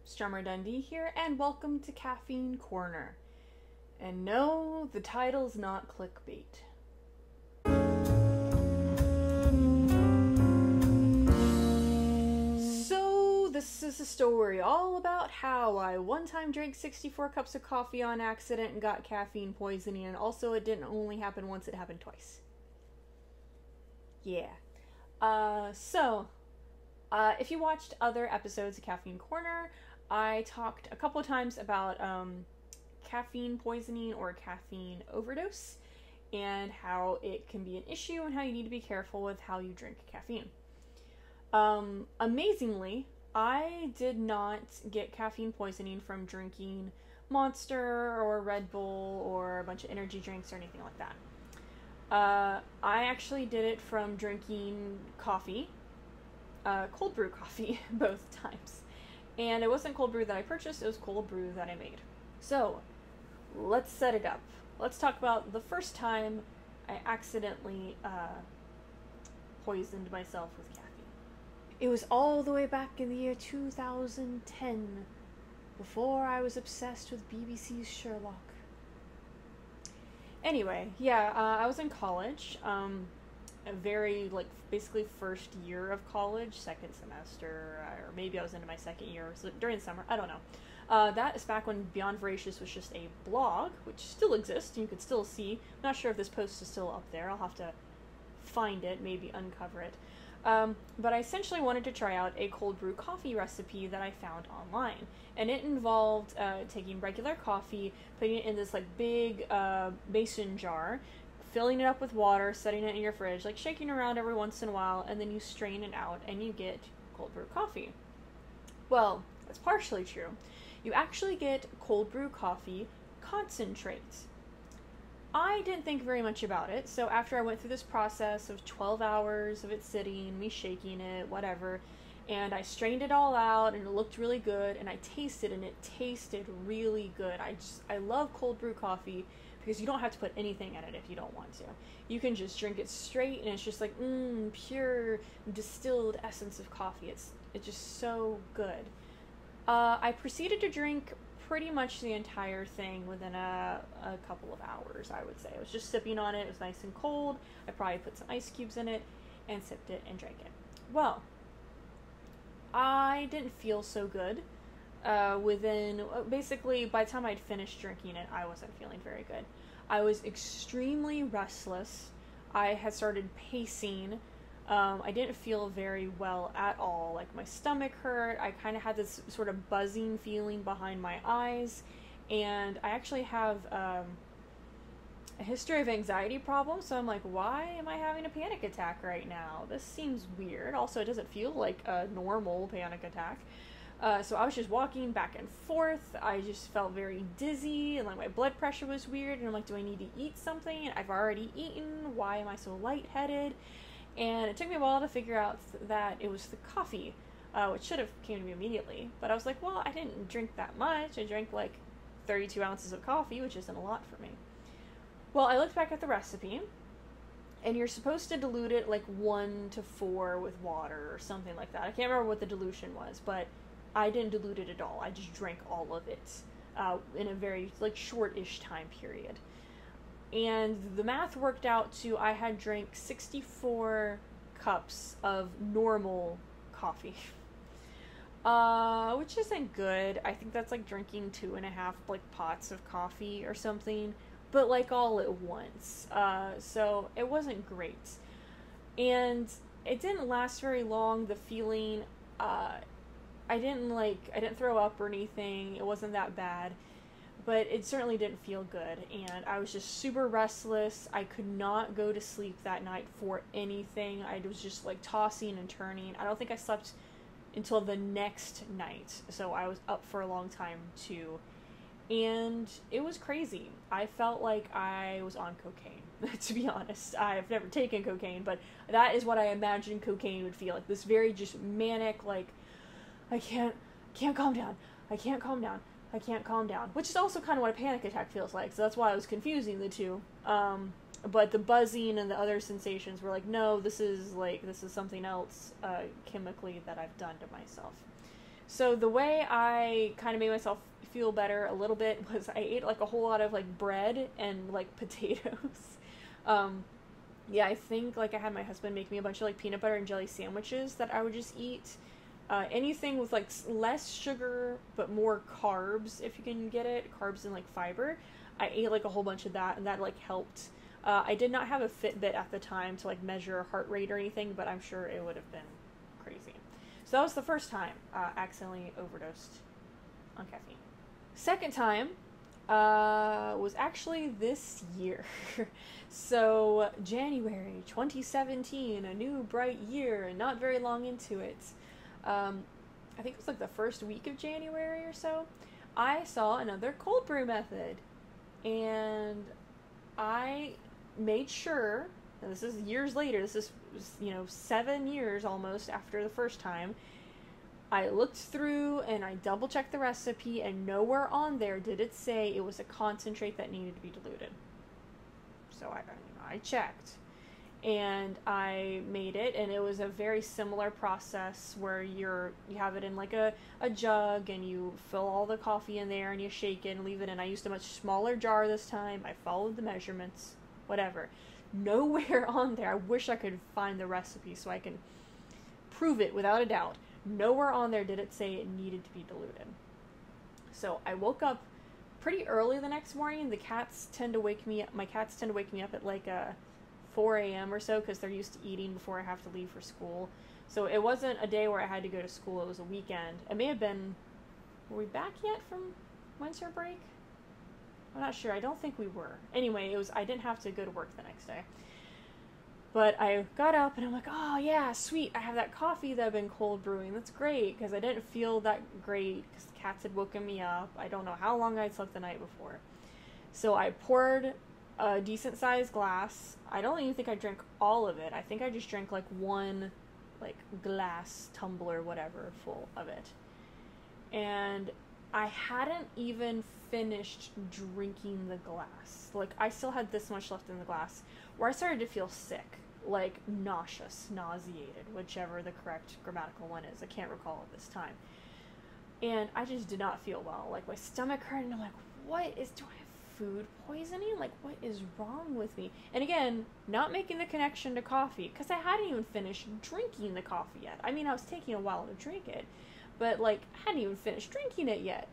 Strummer Dundee here, and welcome to Caffeine Corner. And no, the title's not clickbait. So, this is a story all about how I one time drank 64 cups of coffee on accident and got caffeine poisoning, and also it didn't only happen once, it happened twice. Yeah. If you watched other episodes of Caffeine Corner, I talked a couple of times about caffeine poisoning or caffeine overdose and how it can be an issue and how you need to be careful with how you drink caffeine. Amazingly, I did not get caffeine poisoning from drinking Monster or Red Bull or a bunch of energy drinks or anything like that. I actually did it from drinking coffee, cold brew coffee, both times. And it wasn't cold brew that I purchased, it was cold brew that I made. So, let's set it up. Let's talk about the first time I accidentally poisoned myself with caffeine. It was all the way back in the year 2010, before I was obsessed with BBC's Sherlock. Anyway, I was in college, a very, basically first year of college, second semester, or maybe I was into my second year, so during the summer, I don't know. That is back when Beyond Voracious was just a blog, which still exists, you could still see. I'm not sure if this post is still up there, I'll have to find it, maybe uncover it. But I essentially wanted to try out a cold brew coffee recipe that I found online. And it involved taking regular coffee, putting it in this big mason jar, filling it up with water, setting it in your fridge, shaking around every once in a while, and then you strain it out and you get cold brew coffee. Well, that's partially true. You actually get cold brew coffee concentrate. I didn't think very much about it, so after I went through this process of 12 hours of it sitting, me shaking it, whatever, and I strained it all out, and it looked really good, and I tasted, and it tasted really good. I love cold brew coffee, because you don't have to put anything in it if you don't want to. You can just drink it straight, and it's just pure distilled essence of coffee. It's just so good. I proceeded to drink pretty much the entire thing within a couple of hours, I would say. I was just sipping on it. It was nice and cold. I probably put some ice cubes in it and sipped it and drank it. Well, I didn't feel so good. Basically, by the time I'd finished drinking it, I wasn't feeling very good. I was extremely restless. I had started pacing. I didn't feel very well at all. My stomach hurt. I kind of had this sort of buzzing feeling behind my eyes. And I actually have a history of anxiety problems, so I'm like, why am I having a panic attack right now? This seems weird. Also, it doesn't feel like a normal panic attack. So I was just walking back and forth. I just felt very dizzy, and my blood pressure was weird, and I'm like, do I need to eat something? I've already eaten. Why am I so lightheaded? And it took me a while to figure out that it was the coffee, which should have came to me immediately. But I was like, well, I didn't drink that much. I drank 32 ounces of coffee, which isn't a lot for me. Well, I looked back at the recipe, and you're supposed to dilute it 1 to 4 with water or something like that. I can't remember what the dilution was, but I didn't dilute it at all. I just drank all of it in a very short-ish time period. And the math worked out to I had drank 64 cups of normal coffee, which isn't good. I think that's drinking 2.5 pots of coffee or something, but all at once. So it wasn't great, and it didn't last very long. The feeling, I didn't throw up or anything. It wasn't that bad. But it certainly didn't feel good, and I was just super restless. I could not go to sleep that night for anything. I was just tossing and turning. I don't think I slept until the next night, so I was up for a long time too. And it was crazy. I felt like I was on cocaine, to be honest. I've never taken cocaine, but that is what I imagined cocaine would feel like. This very just manic, I can't calm down. I can't calm down. I can't calm down, which is also kind of what a panic attack feels like, so that's why I was confusing the two. But the buzzing and the other sensations were no, this is something else chemically that I've done to myself. So the way I kind of made myself feel better a little bit was I ate like a whole lot of like bread and like potatoes. um, yeah, I think like I had my husband make me a bunch of like peanut butter and jelly sandwiches that I would just eat. Anything with like less sugar but more carbs, if you can get it, carbs and like fiber. I ate like a whole bunch of that, and that like helped. I did not have a Fitbit at the time to like measure heart rate or anything, but I'm sure it would have been crazy. So that was the first time accidentally overdosed on caffeine. Second time was actually this year. So January 2017, a new bright year, not very long into it. I think it was like the first week of January or so. I saw another cold brew method, and I made sure, and this is years later, this is, 7 years almost after the first time, I looked through and I double checked the recipe, and nowhere on there did it say it was a concentrate that needed to be diluted. So I checked, and I made it, and it was a very similar process where you have it in like a jug, and you fill all the coffee in there, and you shake it and leave it in. I used a much smaller jar this time. I followed the measurements, whatever. Nowhere on there, I wish I could find the recipe so I can prove it without a doubt. Nowhere on there did it say it needed to be diluted. So I woke up pretty early the next morning. The cats tend to wake me up. My cats tend to wake me up at like 4 a.m. or so because they're used to eating before I have to leave for school. So it wasn't a day where I had to go to school. It was a weekend. It may have been... Were we back yet from winter break? I'm not sure. I don't think we were. Anyway, I didn't have to go to work the next day. But I got up and I'm like, oh yeah, sweet. I have that coffee that I've been cold brewing. That's great, because I didn't feel that great because the cats had woken me up. I don't know how long I'd slept the night before. So I poured a decent sized glass. I don't even think I drank all of it. I think I just drank like one like glass, tumbler, whatever, full of it. And I hadn't even finished drinking the glass. Like, I still had this much left in the glass where I started to feel sick. Like, nauseous, nauseated, whichever the correct grammatical one is. I can't recall at this time. And I just did not feel well. Like, my stomach hurt, and I'm like, do I have food poisoning? Like, what is wrong with me? And again, not making the connection to coffee, because I hadn't even finished drinking the coffee yet. I mean, I was taking a while to drink it, but, like, I hadn't even finished drinking it yet.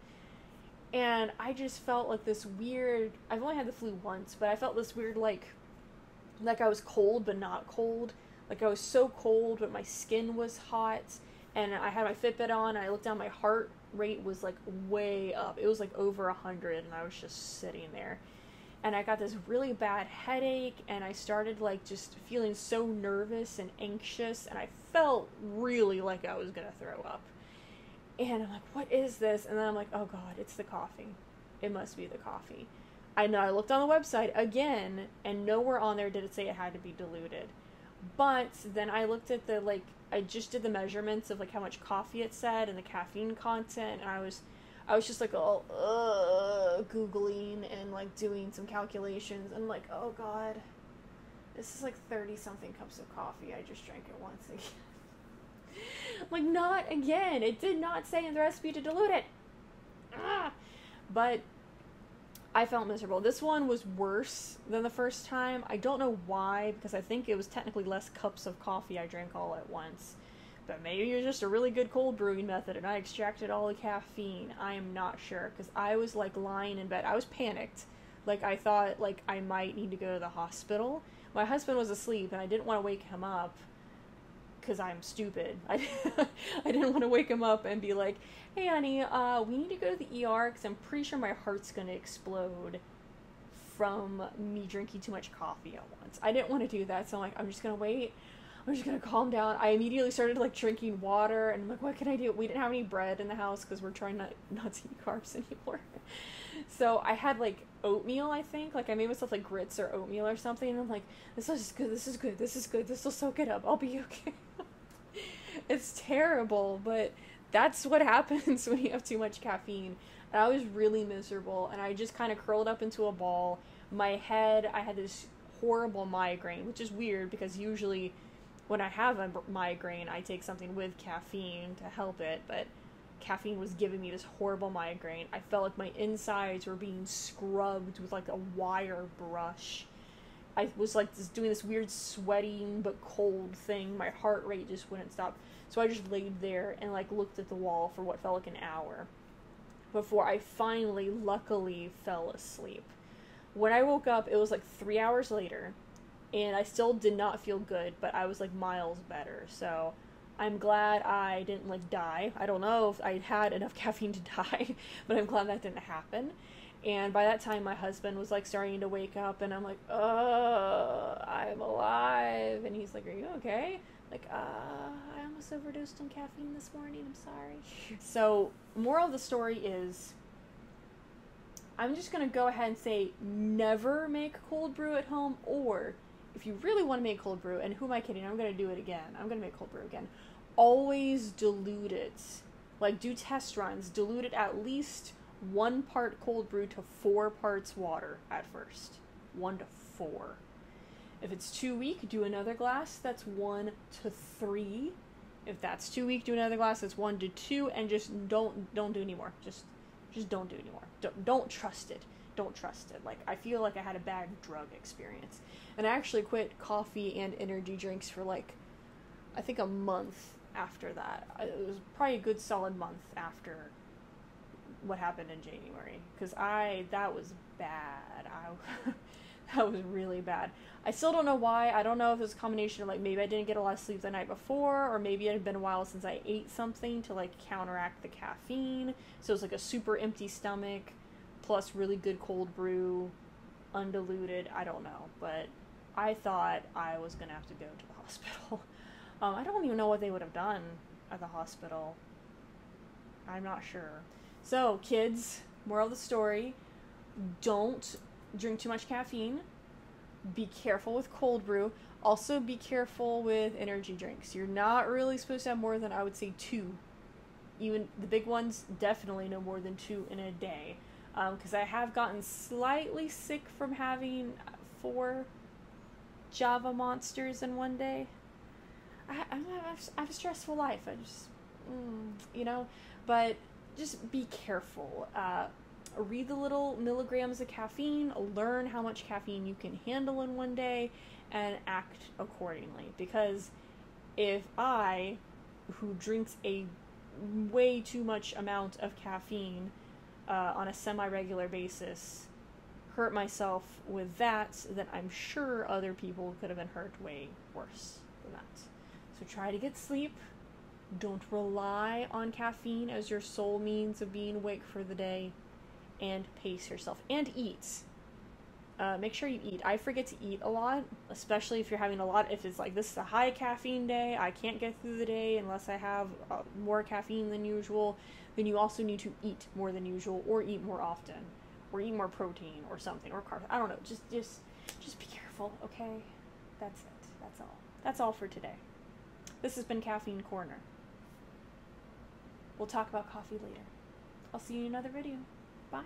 And I just felt like this weird... I've only had the flu once, but I felt this weird, like I was cold, but not cold. Like, I was so cold, but my skin was hot. And I had my Fitbit on, and I looked down, my heart rate was, like, way up. It was, like, over 100, and I was just sitting there. And I got this really bad headache, and I started, like, just feeling so nervous and anxious, and I felt really like I was gonna throw up. And I'm like, what is this? And then I'm like, oh god, it's the coffee. It must be the coffee. I know, I looked on the website again, and nowhere on there did it say it had to be diluted. But then I looked at the, like, I just did the measurements of, like, how much coffee it said and the caffeine content, and I was just, like, all, Googling and, like, doing some calculations, and, like, oh god, this is, like, 30-something cups of coffee. I just drank it once again. Like, not again. It did not say in the recipe to dilute it. But I felt miserable. This one was worse than the first time. I don't know why, because I think it was technically less cups of coffee I drank all at once. But maybe it was just a really good cold brewing method and I extracted all the caffeine. I am not sure, because I was, like, lying in bed. I was panicked. Like, I thought, like, I might need to go to the hospital. My husband was asleep and I didn't want to wake him up, because I'm stupid. I didn't want to wake him up and be like, hey honey, we need to go to the ER because I'm pretty sure my heart's going to explode from me drinking too much coffee at once. I didn't want to do that, so I'm like, I'm just going to wait. I'm just going to calm down. I immediately started, like, drinking water, and I'm like, what can I do? We didn't have any bread in the house because we're trying not to eat carbs anymore. So I had, like, oatmeal, I think. Like, I made myself, like, grits or oatmeal or something, and I'm like, this is good, this is good, this is good, this will soak it up, I'll be okay. It's terrible, but that's what happens when you have too much caffeine. And I was really miserable, and I just kind of curled up into a ball. My head, I had this horrible migraine, which is weird because usually when I have a migraine, I take something with caffeine to help it, but caffeine was giving me this horrible migraine. I felt like my insides were being scrubbed with like a wire brush. I was like just doing this weird sweating but cold thing. My heart rate just wouldn't stop. So I just laid there and like looked at the wall for what felt like an hour before I finally, luckily, fell asleep. When I woke up, it was like 3 hours later, and I still did not feel good, but I was like miles better. So I'm glad I didn't like die. I don't know if I had enough caffeine to die, but I'm glad that didn't happen. And by that time, my husband was like starting to wake up, and I'm like, I'm alive. And he's like, are you okay? Like, I almost overdosed on caffeine this morning. I'm sorry. So, moral of the story is, I'm just going to go ahead and say never make cold brew at home, or if you really want to make cold brew, and who am I kidding? I'm going to do it again. I'm going to make cold brew again. Always dilute it. Like, do test runs. Dilute it at least 1 part cold brew to 4 parts water at first. 1 to 4. If it's too weak, do another glass. That's 1 to 3. If that's too weak, do another glass. That's 1 to 2, and just don't do anymore. Just don't do anymore. Don't trust it. Don't trust it. Like, I feel like I had a bad drug experience. And I actually quit coffee and energy drinks for like, I think a month after that. It was probably a good solid month after what happened in January. Because that was bad. That was really bad. I still don't know why. I don't know if it was a combination of like maybe I didn't get a lot of sleep the night before, or maybe it had been a while since I ate something to like counteract the caffeine. So it was like a super empty stomach plus really good cold brew, undiluted. I don't know, but I thought I was gonna have to go to the hospital. I don't even know what they would have done at the hospital. I'm not sure. So kids, moral of the story: don't drink too much caffeine. Be careful with cold brew. Also be careful with energy drinks. You're not really supposed to have more than, I would say, 2. Even the big ones, definitely no more than 2 in a day. Because I have gotten slightly sick from having 4 Java monsters in one day. I have a stressful life. I just, but just be careful. Read the little milligrams of caffeine, learn how much caffeine you can handle in one day, and act accordingly. Because if I, who drinks a way too much amount of caffeine on a semi-regular basis, hurt myself with that, then I'm sure other people could have been hurt way worse than that. So try to get sleep. Don't rely on caffeine as your sole means of being awake for the day. And pace yourself. And eat. Make sure you eat. I forget to eat a lot, especially if you're having if it's like, this is a high caffeine day, I can't get through the day unless I have more caffeine than usual, then you also need to eat more than usual, or eat more often, or eat more protein, or something, or carbs. I don't know. Just be careful, okay? That's it. That's all. That's all for today. This has been Caffeine Corner. We'll talk about coffee later. I'll see you in another video. Bye.